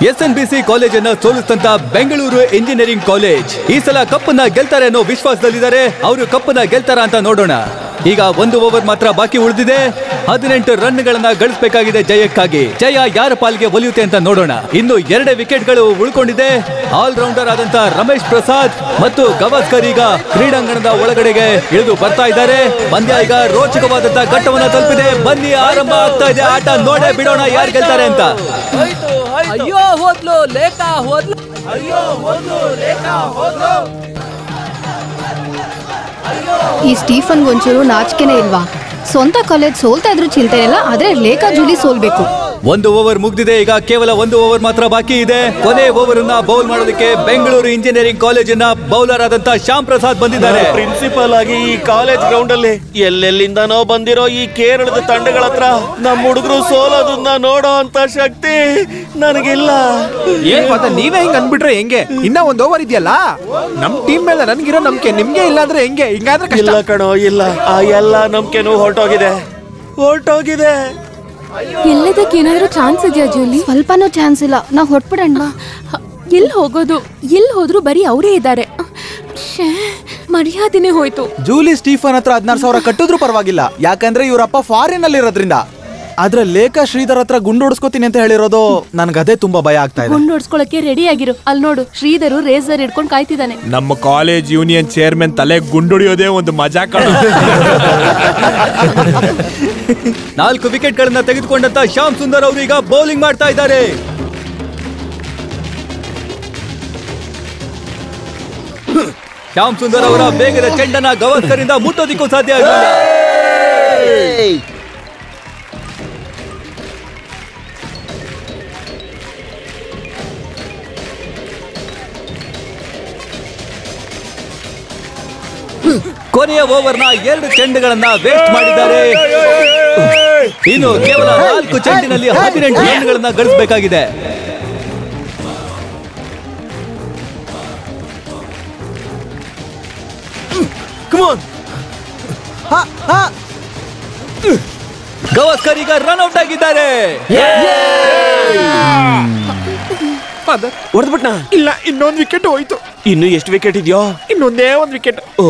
ಎಸ್ಎನ್ಬಿಸಿ ಕಾಲೇಜನ್ನ ಸೋಲಿಸಿದಂತ Bengaluru engineering college ಈ ಸಲ ಕಪ್ಪನ್ನ ಗೆಲ್ತಾರೆ ಅನ್ನೋ ವಿಶ್ವಾಸದಲ್ಲಿದ್ದಾರೆ. ಅವರು ಕಪ್ಪನ್ನ ಗೆಲ್ತಾರ ಅಂತ ನೋಡೋಣ. ಈಗ 1 ಓವರ್ ಮಾತ್ರ ಬಾಕಿ ಉಳಿದಿದೆ. 18 ರನ್ಗಳನ್ನ ಗಳಿಸಬೇಕಾಗಿದೆ ಜಯಕ್ಕಾಗಿ. ಜಯ ಯಾರ ಪಾಲ್ಗೆ ಒಲಿಯುತ್ತೆ ಅಂತ ನೋಡೋಣ. ಇನ್ನು 2 ವಿಕೆಟ್ಗಳು ಉಳ್ಕೊಂಡಿದೆ. ಆಲ್ರೌಂಡರ್ ಆದಂತ ರಮೇಶ್ ಪ್ರಸಾದ್ ಮತ್ತು ಗವಾಸ್ಕರ್ ಈಗ ಕ್ರೀಡಾಂಗಣದ ಒಳಗಡೆಗೆ ಇಳಿದು ಬರ್ತಾ ಇದ್ದಾರೆ. ಪಂದ್ಯ ಈಗ ರೋಚಕವಾದಂತ ಘಟ್ಟವನ್ನ ತಲುಪಿದೆ. ಬನ್ನಿ, ಆರಂಭ ಆಗ್ತಾ ಇದೆ ಆಟ. ನೋಡೇ ಬಿಡೋಣ ಯಾರು ಗೆಲ್ತಾರೆ ಅಂತ. ಅಯ್ಯೋ ಹೋದ್ಲು ಲೇಖಾ ಹೋದ್ಲು. ಅಯ್ಯೋ ಹೋದ್ಲು ಲೇಖಾ ಹೋದ್ಲು. ಈ ಸ್ಟೀಫನ್ ಒಂಚೂರು ನಾಚಿಕೆನೇ ಇಲ್ವಾ? ಸ್ವಂತ ಕಾಲೇಜ್ ಸೋಲ್ತಾ ಇದ್ರು ಚಿಂತೆ ಇಲ್ಲ, ಆದ್ರೆ ಲೇಖಾ ಜೂಲಿ ಸೋಲ್ಬೇಕು. 1 ಓವರ್ ಮುಗ್ದಿದೆ. ಈಗ ಕೇವಲ 1 ಓವರ್ ಮಾತ್ರ ಬಾಕಿ ಇದೆ. ಕೊನೆ ಓವರ್ ಅನ್ನ ಬೌಲ್ ಮಾಡೋದಕ್ಕೆ ಬೆಂಗಳೂರು ಇಂಜಿನಿಯರಿಂಗ್ ಕಾಲೇಜಿನ ಬೌಲರ್ ಆದಂತ ಶ್ಯಾಮ್ ಪ್ರಸಾದ್ ಬಂದಿದ್ದಾರೆ. ಪ್ರಿನ್ಸಿಪಲ್ ಆಗಿ ಈ ಕಾಲೇಜ್ ಗ್ರೌಂಡ್ ಅಲ್ಲಿ ಎಲ್ಲೆಲ್ಲಿಂದನೋ ಬಂದಿರೋ ಈ ಕೇರಳದ ತಂಡಗಳ ಹತ್ರ ನಮ್ಮ ಹುಡುಗರು ಸೋಲೋದನ್ನ ನೋಡೋ ಅಂತ ಶಕ್ತಿ ನನಗಿಲ್ಲ. ನೀವೇ ಹಿಂಗ್ ಅನ್ಬಿಟ್ರೆ ಹೆಂಗೆ? ಇನ್ನ 1 ಓವರ್ ಇದೆಯಲ್ಲ. ನಮ್ ಟೀಮ್ ಮೇಲೆ ನನ್ಗಿರೋ ನಂಬಿಕೆ ನಿಮ್ಗೆ ಇಲ್ಲ ಅಂದ್ರೆ ಹೆಂಗೆ? ಹಿಂಗಾದ್ರೆ ಇಲ್ಲ ಕಣೋ, ಇಲ್ಲ. ಆ ಎಲ್ಲ ನಂಬಿಕೆನೂ ಹೊರಟೋಗಿದೆ. ಎಲ್ಲದಕ್ಕೆ ಏನಾದ್ರೂ ಚಾನ್ಸ್ ಇದೆಯಾ ಜೂಲಿ? ಸ್ವಲ್ಪನೂ ಚಾನ್ಸ್ ಇಲ್ಲ. ನಾವ್ ಹೊಟ್ಬಿಡೋಣ. ಎಲ್ಲಿ ಹೋಗೋದು? ಎಲ್ಲಿ ಹೋದ್ರು ಬರೀ ಅವರೇ ಇದ್ದಾರೆ. ಮರ್ಯಾದೆನೇ ಹೋಯ್ತು. ಜೂಲಿ ಸ್ಟೀಫನ್ ಹತ್ರ 16,000 ಕಟ್ಟಿದ್ರು ಪರವಾಗಿಲ್ಲ, ಯಾಕಂದ್ರೆ ಇವ್ರಪ್ಪ ಫಾರಿನ್ ಅಲ್ಲಿ ಇರೋದ್ರಿಂದ. ಆದ್ರೆ ಲೇಖಾ ಶ್ರೀಧರ್ ಹತ್ರ ಗುಂಡು ಹೊಡ್ಸ್ಕೊತೀನಿ ಅಂತ ಹೇಳಿರೋದು ನನ್ಗದೇ ತುಂಬಾ ಭಯ ಆಗ್ತಾ ಇದೆ. ಗುಂಡು ಹೊಡ್ಸ್ಕೊಳಕ್ಕೆ ರೆಡಿ ಆಗಿರು. ಅಲ್ಲಿ ನೋಡು, ಶ್ರೀಧರು ರೇಸರ್ ಹಿಡ್ಕೊಂಡು ಕಾಯ್ತಿದ್ದಾನೆ. ನಮ್ಮ ಕಾಲೇಜ್ ಯೂನಿಯನ್ ಚೇರ್ಮನ್ ತಲೆ ಗುಂಡುಡಿಯೋದೇ ಒಂದು ಮಜಾ ಕಾಣ. 4 ವಿಕೆಟ್ಗಳನ್ನ ತೆಗೆದುಕೊಂಡಂತ ಶ್ಯಾಮ್ ಸುಂದರ್ ಅವರು ಈಗ ಬೌಲಿಂಗ್ ಮಾಡ್ತಾ ಇದ್ದಾರೆ. ಶ್ಯಾಮ್ ಸುಂದರ್ ಅವರ ವೇಗದ ಚೆಂಡನ್ನ ಗವಾಸ್ಕರ್ ಇಂದ ಮುಟ್ಟೋದಿಕ್ಕೂ ಸಾಧ್ಯ ಆಗಿಲ್ಲ. ಕೊನೆಯ ಓವರ್ನ 2 ಚೆಂಡುಗಳನ್ನ ವೇಸ್ಟ್ ಮಾಡಿದ್ದಾರೆ. ಇನ್ನು ಕೇವಲ 4 ಚೆಂಡಿನಲ್ಲಿ 18 ರನ್ಗಳನ್ನ ಗಳಿಸಬೇಕಾಗಿದೆ. ಗವಾಸ್ಕರ್ ಈಗ ರನ್ ಔಟ್ ಆಗಿದ್ದಾರೆ. ಹೊಡೆದ್ಬಿಟ್ನಾ? ಇಲ್ಲ, ಇನ್ನೊಂದು ವಿಕೆಟ್ ಹೋಯ್ತು. ಇನ್ನು ಎಷ್ಟು ವಿಕೆಟ್ ಇದೆಯೋ? ಇನ್ನೊಂದೇ 1 ವಿಕೆಟ್. ಓ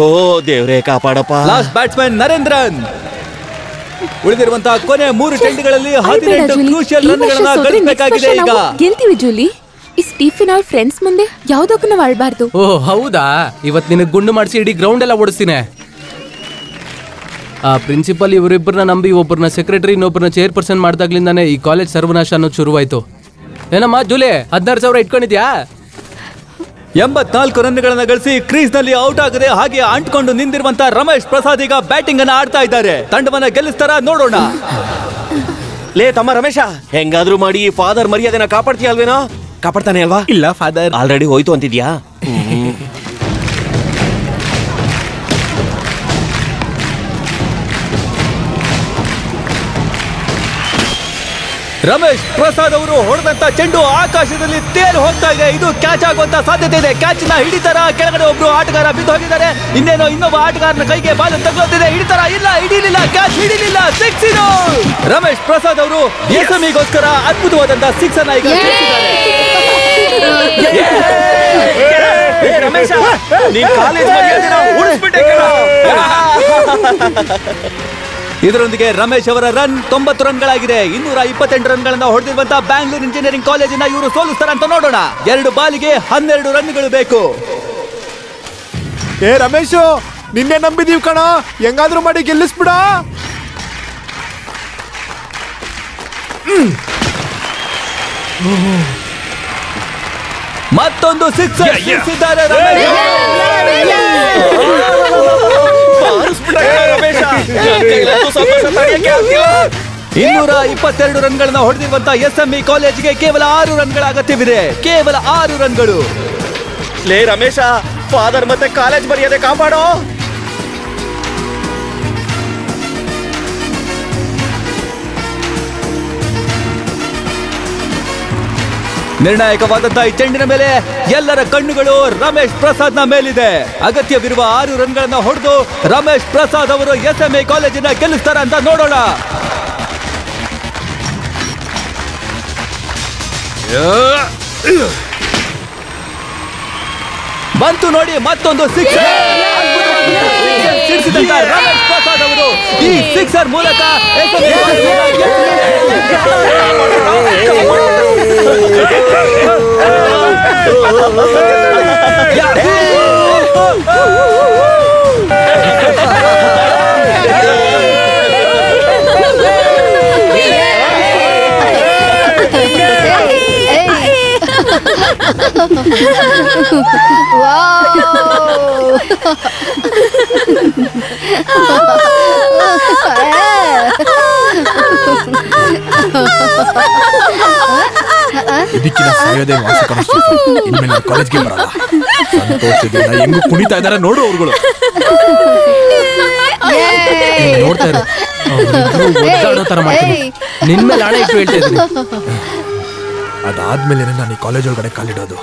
ದೇವ್ರೇ ಕಾಪಾಡಪ್ಪ. Last batsman Narendran. ಉಳಿದಿರುವಂತಹ ಕೊನೆ 3 ಚೆಂಡುಗಳಲ್ಲಿ 18 ಕ್ರೂಷಿಯಲ್ ರನ್ಗಳನ್ನ ಗಳಿಸಬೇಕಾಗಿದೆ. ಈಗ ಗೆಲ್ತೀವಿ ಜೂಲಿ. ಈ ಸ್ಟೀಫನ್ ಅವ್ರ ಫ್ರೆಂಡ್ಸ್ ಮುಂದೆ ಯಾವ್ದಕ್ಕೂ ನಾವು ಆಡ್ಬಾರ್ದು. ಓ ಹೌದಾ? ಇವತ್ ನಿನಗೆ ಗುಂಡು ಮಾಡಿಸಿ ಇಡೀ ಗ್ರೌಂಡ್ ಎಲ್ಲ ಓಡಿಸ್ತೀನಿ. ಆ ಪ್ರಿನ್ಸಿಪಲ್ ಇವರಿಬ್ಬರನ್ನ ನಂಬಿ ಒಬ್ಬರನ್ನ ಸೆಕ್ರೆಟರಿ ಇನ್ನೊಬ್ಬರನ್ನ ಚೇರ್ಪರ್ಸನ್ ಮಾಡ್ದಾಗ್ಲಿಂದಾನೆ ಈ ಕಾಲೇಜ್ ಸರ್ವನಾಶ ಅನ್ನೋದು ಶುರುವಾಯ್ತು. ಏನಮ್ಮ ಜೂಲಿ, 16,000 ಇಟ್ಕೊಂಡಿದ್ಯಾ? 84 ರನ್ಗಳನ್ನ ಗಳಿಸಿ ಕ್ರೀಸ್ ನಲ್ಲಿ ಔಟ್ ಆಗದೆ ಹಾಗೆ ಅಂಟ್ಕೊಂಡು ನಿಂತಿರುವಂತ ರಮೇಶ್ ಪ್ರಸಾದ್ ಈಗ ಬ್ಯಾಟಿಂಗ್ ಅನ್ನ ಆಡ್ತಾ ಇದ್ದಾರೆ. ತಂಡವನ್ನ ಗೆಲ್ಲಿಸ್ತಾರ ನೋಡೋಣ. ಲೇ ತಮ್ಮ ರಮೇಶ, ಹೆಂಗಾದ್ರೂ ಮಾಡಿ ಫಾದರ್ ಮರ್ಯಾದೆನ ಕಾಪಾಡ್ತೀಯ ಅಲ್ವೇನೋ? ಕಾಪಾಡ್ತಾನೆ ಅಲ್ವಾ? ಇಲ್ಲ ಫಾದರ್, ಆಲ್ರೆಡಿ ಹೋಯ್ತು ಅಂತಿದ್ಯಾ? ರಮೇಶ್ ಪ್ರಸಾದ್ ಅವರು ಹೊಡೆದಂತ ಚೆಂಡು ಆಕಾಶದಲ್ಲಿ ತೇಲಿ ಹೋಗ್ತಾ ಇದೆ. ಇದು ಕ್ಯಾಚ್ ಆಗುವಂತ ಸಾಧ್ಯತೆ ಇದೆ. ಕ್ಯಾಚ್ ನ ಹಿಡಿತಾರ? ಕೆಳಗಡೆ ಒಬ್ರು ಆಟಗಾರ ಬಿದ್ದು ಹೋಗಿದ್ದಾರೆ. ಇನ್ನೊಬ್ಬ ಆಟಗಾರನ ಕೈಗೆ ಬಾಲ್ ತಗೊಳ್ತಿದೆ. ಹಿಡಿತಾರ? ಇಲ್ಲ, ಹಿಡಿಲಿಲ್ಲ. ಕ್ಯಾಚ್ ಹಿಡಿಲಿಲ್ಲ. 6 ಇದು. ರಮೇಶ್ ಪ್ರಸಾದ್ ಅವರು ಎಸ್ಎಂಇಗೋಸ್ಕರ ಅದ್ಭುತವಾದಂತ 6 ಅನ್ನ ಈಗ ರಮೇಶ, ನೀನ್ ಕಾಲೇಜ್ ಮರ್ಯಾದೆನ ಉಳಿಸ್ಬಿಟ್ಟೆ ಕಣೋ. ಇದರೊಂದಿಗೆ ರಮೇಶ್ ಅವರ ರನ್ 90 ರನ್ಗಳಾಗಿದೆ. 228 ರನ್ಗಳನ್ನ ಹೊಡೆದಿರುವಂತಹ ಬ್ಯಾಂಗ್ಳೂರ್ ಇಂಜಿನಿಯರಿಂಗ್ ಕಾಲೇಜಿನ ಇವರು ಸೋಲಿಸ್ತಾರ ಅಂತ ನೋಡೋಣ. 2 ಬಾಲಿಗೆ 12 ರನ್ಗಳು ಬೇಕು. ಏ ರಮೇಶು, ನಿನ್ನೆ ನಂಬಿದೀವಿ ಕಣ, ಹೆಂಗಾದ್ರೂ ಮಾಡಿ ಗೆಲ್ಲಿಸ್ಬಿಡ. ಮತ್ತೊಂದು 6 ಸಿಕ್ಕಿದ್ದಾರೆ ರಮೇಶ್. 222 ರನ್ಗಳನ್ನ ಹೊಡೆದಿರುವಂತಹ ಎಸ್ಎಂಇ ಕಾಲೇಜಿಗೆ ಕೇವಲ 6 ರನ್ಗಳ ಅಗತ್ಯವಿದೆ. ಕೇವಲ 6 ರನ್ಗಳು. ಲೇ ರಮೇಶ, ಫಾದರ್ ಮತ್ತೆ ಕಾಲೇಜ್ ಮರ್ಯಾದೆ ಕಾಪಾಡೋ. ನಿರ್ಣಾಯಕವಾದಂತಹ ಈ ಚೆಂಡಿನ ಮೇಲೆ ಎಲ್ಲರ ಕಣ್ಣುಗಳು ರಮೇಶ್ ಪ್ರಸಾದ್ ನ ಮೇಲಿದೆ. ಅಗತ್ಯವಿರುವ 6 ರನ್ಗಳನ್ನ ಹೊಡೆದು ರಮೇಶ್ ಪ್ರಸಾದ್ ಅವರು ಎಸ್ಎಂಇ ಕಾಲೇಜಿನ ಗೆಲ್ಲಿಸ್ತಾರ ಅಂತ ನೋಡೋಣ. ಬಂತು ನೋಡಿ ಮತ್ತೊಂದು ಸಿಕ್ಸರ್. ಸಿಡಿಸಿದಂತ ರಮೇಶ್ ಪ್ರಸಾದ್ ಅವರು ಈ ಸಿಕ್ಸರ್ ಮೂಲಕ ಇದಕ್ಕಿನ ಸಾಯೋದೇ ವಾಸಿ ಕಾಣಿಸ್ತು. ಇನ್ಮೇಲೆ ಕಾಲೇಜ್ಗೆ ಬರಲ್ಲ. ಸಂತೋಷದಿಂದ ಹೆಂಗು ಕುಣಿತಾ ಇದಾರೆ ನೋಡು ಅವ್ರುಗಳು. ನೋಡ್ತಾ ಇರು, ಒದ್ದಾಡೋ ತರ ಮಾಡ್ತೀನಿ. ನಿನ್ ಮೇಲೆ ಹಣ ಇಟ್ಟು ಹೇಳ್ತಾ ಇದ್ದೀನಿ. ಅದಾದ್ಮೇಲೆ ನಾನು ಈ ಕಾಲೇಜ್ ಒಳಗಡೆ ಕಾಲಿಡೋದು.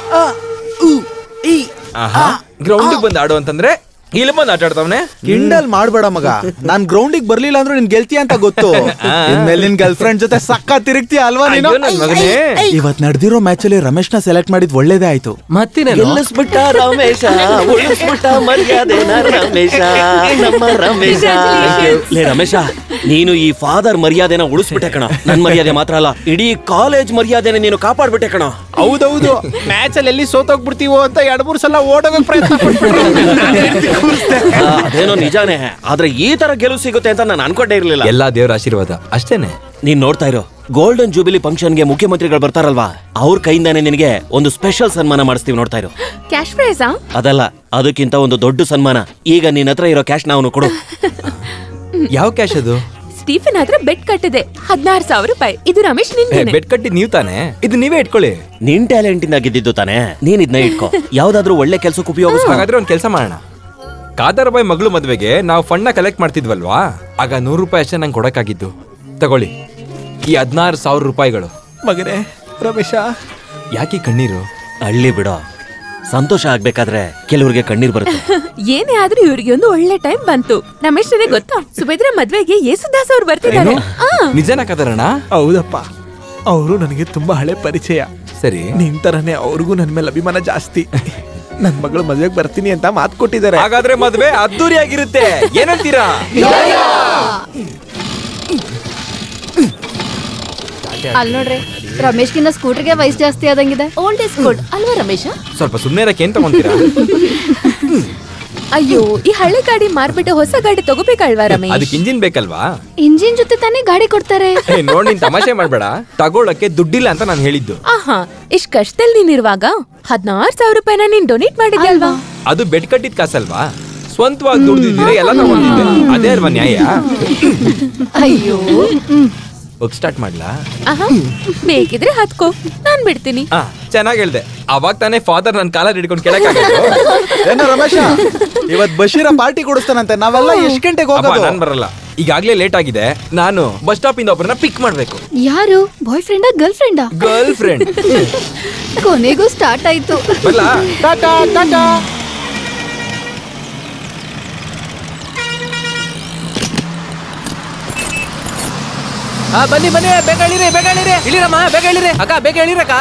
ಗ್ರೌಂಡ್ ಬಂದು ಆಡು ಅಂತಂದ್ರೆ ಇಲ್ಲಿ ಬಂದು ಆಟ ಆಡ್ತಾವನೆ. ಕಿಂಡಲ್ ಮಾಡ್ಬೇಡ ಮಗ, ನಾನ್ ಗ್ರೌಂಡಿಗೆ ಬರ್ಲಿಲ್ಲ ಅಂದ್ರೆ ನಿನ್ ಗೆಲ್ತೀಯ ಅಂತ ಗೊತ್ತು. ಇನ್ಮೇಲೆ ನಿನ್ ಗರ್ಲ್ ಫ್ರೆಂಡ್ ಜೊತೆ ಸಕ್ಕ ತಿರುಗ್ತೀಯ ಅಲ್ವಾ ನೀನು? ಇವತ್ ನಡೆದಿರೋ ಮ್ಯಾಚ್ ಅಲ್ಲಿ ರಮೇಶ್ ನ ಸೆಲೆಕ್ಟ್ ಮಾಡಿದ್ ಒಳ್ಳೇದೇ ಆಯ್ತು. ಮತ್ತಿನ ಗೆಲ್ಲಿಸ್ಬಿಟ್ಟ ರಮೇಶ, ಉಳಿಸ್ಬಿಟ್ಟ ಮರ್ಯಾದೆನ ರಮೇಶ, ನಮ್ಮ ರಮೇಶ. ಲೇ ರಮೇಶ, ನೀನು ಈ ಫಾದರ್ ಮರ್ಯಾದೆನ ಉಳಿಸ್ಬಿಟ್ಟೆ ಕಣ. ನನ್ ಮರ್ಯಾದೆ ಮಾತ್ರ ಅಲ್ಲ, ಇಡೀ ಕಾಲೇಜ್ ಮರ್ಯಾದೆನ ನೀನು ಕಾಪಾಡ್ಬಿಟ್ಟೆ ಕಣ. ಹೌದೌದು, ಮ್ಯಾಚ್ ಅಲ್ಲಿ ಎಲ್ಲಿ ಸೋತೋಗ್ಬಿಡ್ತೀವೋ ಅಂತ 2-3 ಸಲ ಓಡೋಗಕ್ ಪ್ರಯತ್ನ ಪಡ್ತೀನಿ. ಅದೇನೋ ನಿಜಾನೇ, ಆದ್ರೆ ಈ ತರ ಗೆಲುವು ಸಿಗುತ್ತೆ ಅಂತ ನಾನು ಅನ್ಕೊಂಡೇ ಇರ್ಲಿಲ್ಲ. ಎಲ್ಲಾ ದೇವರ ಆಶೀರ್ವಾದ ಅಷ್ಟೇನೆ. ನೀನ್ ನೋಡ್ತಾ ಇರೋ ಗೋಲ್ಡನ್ ಜೂಬಿಲಿ ಫಂಕ್ಷನ್ಗೆ ಮುಖ್ಯಮಂತ್ರಿಗಳು ಬರ್ತಾರಲ್ವಾ, ಅವ್ರ ಕೈಯಿಂದಾನೆ ನಿನಗೆ ಒಂದು ಸ್ಪೆಷಲ್ ಸನ್ಮಾನ ಮಾಡಿಸ್ತೀವಿ. ನೋಡ್ತಾ ಇರೋ. ಕ್ಯಾಶ್ ಪ್ರೈಸಾ? ಅದಲ್ಲ, ಅದಕ್ಕಿಂತ ಒಂದು ದೊಡ್ಡ ಸನ್ಮಾನ. ಈಗ ನಿನ್ನ ಹತ್ರ ಇರೋ ಕ್ಯಾಶ್ ನಾವು ಕೊಡು. ಯಾವ ಕ್ಯಾಶ್ ಅದು? ಸ್ಟೀಫನ್ ಹತ್ರ ಬೆಟ್ ಕಟ್ಟಿದೆ 16,000 ರೂಪಾಯಿ. ಇದು ರಮೇಶ್ ನಿನ್ನೆ ಬೆಟ್ ಕಟ್ಟಿದ್ ನೀವ್ ತಾನೆ? ಇದು ನೀವೇ ಇಟ್ಕೊಳ್ಳಿ. ನಿನ್ ಟ್ಯಾಲೆಂಟ್ ಇಂದ ಗೆದ್ದಿದ್ದು ತಾನೆ, ನೀನ್ ಇದನ್ನ ಇಟ್ಕೋ. ಯಾವ್ದಾದ್ರು ಒಳ್ಳೆ ಕೆಲ್ಸಕ್ಕೆ ಉಪಯೋಗಿಸ್. ಹಾಗಾದ್ರೆ ಒಂದ್ ಕೆಲಸ ಮಾಡೋಣ. ಕಾದರ್ಬಾಯ್ ಮಗಳು ಮದ್ವೆಗೆ ನಾವು ಫಂಡ್ ಕಲೆಕ್ಟ್ ಮಾಡ್ತಿದ್ವಲ್ವಾ, ಆಗ 100 ರೂಪಾಯಿ ಅಷ್ಟೇ ನಂಗೆ ಕೊಡಕ್ಕಾಗಿದ್ದು. ತಗೊಳ್ಳಿ ಈ 16,000 ರೂಪಾಯಿಗಳು. ಮಗನೇ ರಮೇಶ, ಯಾಕೆ ಕಣ್ಣೀರು? ಹಳ್ಳಿ ಬಿಡೋ, ಸಂತೋಷ ಆಗ್ಬೇಕಾದ್ರೆ ಕೆಲವ್ರಿಗೆ ಕಣ್ಣೀರ್ ಬರುತ್ತೆ. ಏನೇ ಆದ್ರೂ ಇವ್ರಿಗೆ ಒಂದು ಒಳ್ಳೆ ಟೈಮ್ ಬಂತು. ರಮೇಶ್ ನನಗೆ ಗೊತ್ತಾ, ಸುಭದ್ರ ಮದ್ವೆಗೆ ಯೇಸುದಾಸ್ ಅವ್ರು ಬರ್ತಿದ್ದಾರೆ. ನಿಜನ ಕಾದರಣ್ಣ? ಹೌದಪ್ಪ, ಅವರು ನನಗೆ ತುಂಬಾ ಹಳೆ ಪರಿಚಯ. ಸರಿ, ನಿನ್ ತರನೇ ಅವ್ರಿಗೂ ನನ್ ಮೇಲೆ ಅಭಿಮಾನ ಜಾಸ್ತಿ. ನನ್ ಮಗಳು ಮದ್ವೆಗೆ ಬರ್ತೀನಿ ಅಂತ ಮಾತು ಕೊಟ್ಟಿದ್ದಾರೆ. ಹಾಗಾದ್ರೆ ಮದ್ವೆ ಅದ್ದೂರಿಯಾಗಿರುತ್ತೆ, ಏನಂತೀರಾ? ಅಲ್ಲಿ ನೋಡ್ರಿ, ರಮೇಶ್ಗಿನ್ನ ಸ್ಕೂಟರ್ಗೆ ವಯಸ್ಸು ಜಾಸ್ತಿ ಆದಂಗಿದೆ. ಓಲ್ಡ್ ಇಸ್ ಗುಡ್ ಅಲ್ವಾ ರಮೇಶ? ಸ್ವಲ್ಪ ಸುಮ್ಮನೆ ಇರಕ್ಕೆ ಏನ್ ತಗೊಂತೀರಾ? ಅಯ್ಯೋ, ಈ ಹಳೆ ಗಾಡಿ ಮಾರ್ಬಿಟ್ಟು ಹೊಸ ಗಾಡಿ ತಗೋಬೇಕಲ್ವಾ ರಮೇಶ್? ಅದಕ್ಕೆ ಇಂಜಿನ್ ಬೇಕಲ್ವಾ? ಇಂಜಿನ್ ಜೊತೆ ತಾನೇ ಗಾಡಿ ಕೊಡ್ತಾರೆ. ನೋಡ್, ನೀನ್ ತಮಾಷೆ ಮಾಡ್ಬೇಡ. ತಗೊಳಕ್ಕೆ ದುಡ್ಡಿಲ್ಲ ಅಂತ ನಾನು ಹೇಳಿದ್ದು. ಆಹಾ, ಇಷ್ಟ್ ಕಷ್ಟದಲ್ಲಿ ನೀನಿರುವಾಗ 16,000 ರೂಪಾಯಿನ ನೀನ್ ಡೊನೇಟ್ ಮಾಡಿದ್ದೆ ಅಲ್ವಾ? ಅದು ಬೆಡ್ ಕಟ್ಟಿದ್ ಕಾಸಲ್ವಾ? ಸ್ವಂತವಾಗಿ ದುಡ್ದಿದ್ರೆ ಎಲ್ಲ ತಗೊಂಡಿದ್ದೆ. ಅದೇ ಅಲ್ವಾ ನ್ಯಾಯ? ಅಯ್ಯೋ, ಹೋಗಿ ಸ್ಟಾರ್ಟ್ ಮಾಡ್ಲಾ? ಬೇಕಿದ್ರೆ ಹತ್ಕೋ, ನಾನ್ ಬಿಡ್ತೀನಿ. ಚೆನ್ನಾಗ್ ಹೇಳ್ದೆ. ಅವಾಗ ತಾನೇ ಫಾದರ್ ನನ್ ಕಾಲರ್ ಹಿಡ್ಕೊಂಡು ಕೇಳಕ್ಕಾಗಲ್ಲ. ಏನೋ ರಮೇಶ, ಇವತ್ ಬಶೀರ ಪಾರ್ಟಿ ಕೊಡಿಸ್ತಾನಂತೆ. ನಾವೆಲ್ಲ ಎಷ್ಟ್ ಗಂಟೆಗೆ ಹೋಗೋದು? ನಾನ್ ಬರಲ್ಲ, ಈಗಾಗ್ಲೇ ಲೇಟ್ ಆಗಿದೆ. ನಾನು ಬಸ್ ಸ್ಟಾಪ್ ಇಂದ ಒಬ್ಬರನ್ನ ಪಿಕ್ ಮಾಡ್ಬೇಕು. ಯಾರು? ಬಾಯ್ ಫ್ರೆಂಡಾ ಗರ್ಲ್ ಫ್ರೆಂಡಾ? Girl friend. ಕೊನೆಗೂ ಸ್ಟಾರ್ಟ್ ಆಯ್ತು. ಬರ್ಲಾ? ಟಾಟಾ ಟಾಟಾ. ಬನ್ನಿ ಬನ್ನಿ, ಬೇಗ ಇಳಿರಿ, ಬೇಗ ಇಳಿರಿ. ಇಳಿರಮ್ಮ, ಬೇಗ ಇಳಿರಿ. ಅಕ್ಕ ಬೇಗ ಇಳಿರಕ್ಕ.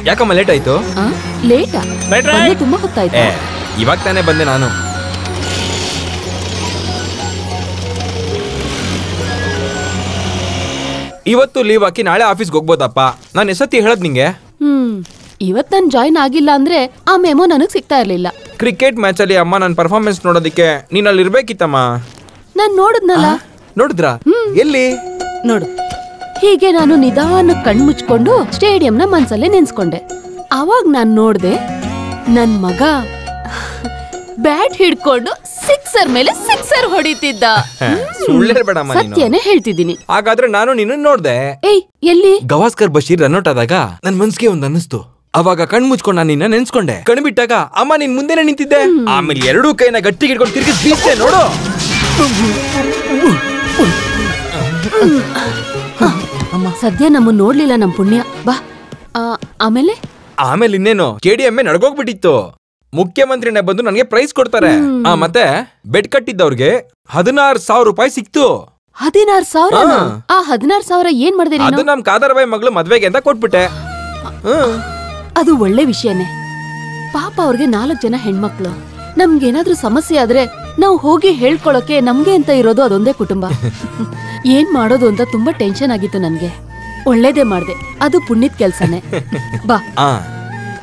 ಯಾಕಮ್ಮ ಲೇಟ್ ಆಯ್ತು? ಲೇಟಾ? ತುಂಬಾ ಹೊತ್ತಾಯ್ತು. ಇವಾಗ ತಾನೇ ಬಂದೆ ನಾನು. ಇವತ್ತು ಲೀವ್ ಹಾಕಿ ನಾಳೆ ಆಫೀಸ್ಗೆ ಹೋಗ್ಬೋದಪ್ಪ. ನಾನು ಎಸತಿ ಹೇಳದ್ ನಿಂಗೆ. ಇವತ್ ನಾನು ಜಾಯಿನ್ ಆಗಿಲ್ಲ ಅಂದ್ರೆ ಆ ಮೆಮೊ ನನಗ್ ಸಿಗ್ತಾ ಇರ್ಲಿಲ್ಲ. ಕ್ರಿಕೆಟ್ ಮ್ಯಾಚ್ ಅಲ್ಲಿ ಅಮ್ಮ ನನ್ನ ಪರ್ಫಾರ್ಮೆನ್ಸ್ ನೋಡೋದಕ್ಕೆ ನೀನ್ ಅಲ್ಲಿ ಇರ್ಬೇಕಿತ್ತಮ್ಮ. ನಾನ್ ನೋಡಿದ್ನಲ್ಲ. ನೋಡಿದ್ರಾ? ಎಲ್ಲಿ? ನೋಡು, ಹೀಗೆ ನಾನು ನಿಧಾನ ಕಣ್ ಮುಚ್ಕೊಂಡು ಸ್ಟೇಡಿಯಂನ ಮನ್ಸಲ್ಲೇ ನೆನ್ಸ್ಕೊಂಡೆ. ಅವಾಗ ನಾನ್ ನೋಡ್ದೆ, ನನ್ ಮಗ ಬ್ಯಾಟ್ ಹಿಡ್ಕೊಂಡು ಸಿಕ್ಸರ್ ಮೇಲೆ ಸಿಕ್ಸರ್ ಹೊಡಿತಿದ್ದ. ಸುಳ್ಳೇಳ್ಬೇಡಮ್ಮ ನೀನು. ಸತ್ಯನೇ ಹೇಳ್ತಿದ್ದೀನಿ. ಹಾಗಾದ್ರೆ ನಾನು ನಿನ್ನ ನೋಡ್ದೆ. ಏಯ್, ಎಲ್ಲಿ? ಗವಾಸ್ಕರ್ ಬಶೀರ್ ರನ್ಔಟ್ ಆದಾಗ ನನ್ ಮನ್ಸಿಗೆ ಒಂದ್ ಅನ್ನಿಸ್ತು. ಅವಾಗ ಕಣ್ ಮುಚ್ಕೊಂಡ್ ನಾನು ನಿನ್ನ ನೆನ್ಸ್ಕೊಂಡೆ. ಕಣ್ ಬಿಟ್ಟಾಗ ಅಮ್ಮ ನಿನ್ ಮುಂದೆನೆ ನಿಂತಿದ್ದೆ. ಆಮೇಲೆ ಎರಡೂ ಕೈನ ಗಟ್ಟಿ ಹಿಡ್ಕೊಂಡು ತಿರುಗಿ ಬೀಸ್ತೆ ನೋಡು. ಸದ್ಯ ನಮ್ಮನ್ನ ನೋಡ್ಲಿಲ್ಲ ನಮ್ ಪುಣ್ಯ. ಬಾ. ಆಮೇಲೆ ಇನ್ನೇನು KDM ನಡ್ಗೋಗ್ಬಿಟ್ಟಿತ್ತು. ಮುಖ್ಯಮಂತ್ರಿನೇ ಬಂದು ನನಗೆ ಪ್ರೈಸ್ ಕೊಡ್ತಾರೆ. ಮತ್ತೆ ಬೆಡ್ ಕಟ್ಟಿದ್ದವ್ರಿಗೆ 16,000 ರೂಪಾಯಿ ಸಿಕ್ತು. 16,000? ಆ 16,000 ಏನ್ ಮಾಡಿದೆ ಅದು ನಮ್ ಕಾದರ್ಬಾಯಿ ಮಗಳು ಮದ್ವೆಗೆ ಅಂತ ಕೊಟ್ಬಿಟ್ಟೆ. ಅದು ಒಳ್ಳೆ ವಿಷಯನೇ. ಪಾಪ ಅವ್ರಿಗೆ 4 ಜನ ಹೆಣ್ಮಕ್ಳು. ನಮ್ಗೇನಾದ್ರೂ ಸಮಸ್ಯೆ ಆದ್ರೆ ನಾವು ಹೋಗಿ ಹೇಳ್ಕೊಳಕ್ಕೆ ನಮ್ಗೆ ಅಂತ ಇರೋದು ಅದೊಂದೇ ಕುಟುಂಬ. ಏನ್ ಮಾಡೋದು ಅಂತ ತುಂಬಾ ಟೆನ್ಷನ್ ಆಗಿತ್ತು ನನ್ಗೆ. ಒಳ್ಳೇದೇ ಮಾಡ್ದೆ, ಅದು ಪುಣ್ಯದ ಕೆಲ್ಸನೇ. ಬಾ.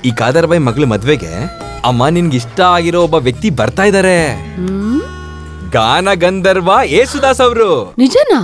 ಈ ಕಾದರ್ಬಾಯಿ ಮಗಳು ಮದ್ವೆಗೆ ಅಮ್ಮ ನಿನ್ಗೆ ಇಷ್ಟ ಆಗಿರೋ ಒಬ್ಬ ವ್ಯಕ್ತಿ ಬರ್ತಾ ಇದಾರೆ. ಗಾನ ಗಂಧರ್ವ ಯೇಸುದಾಸ್ ಅವರು. ನಿಜನಾ?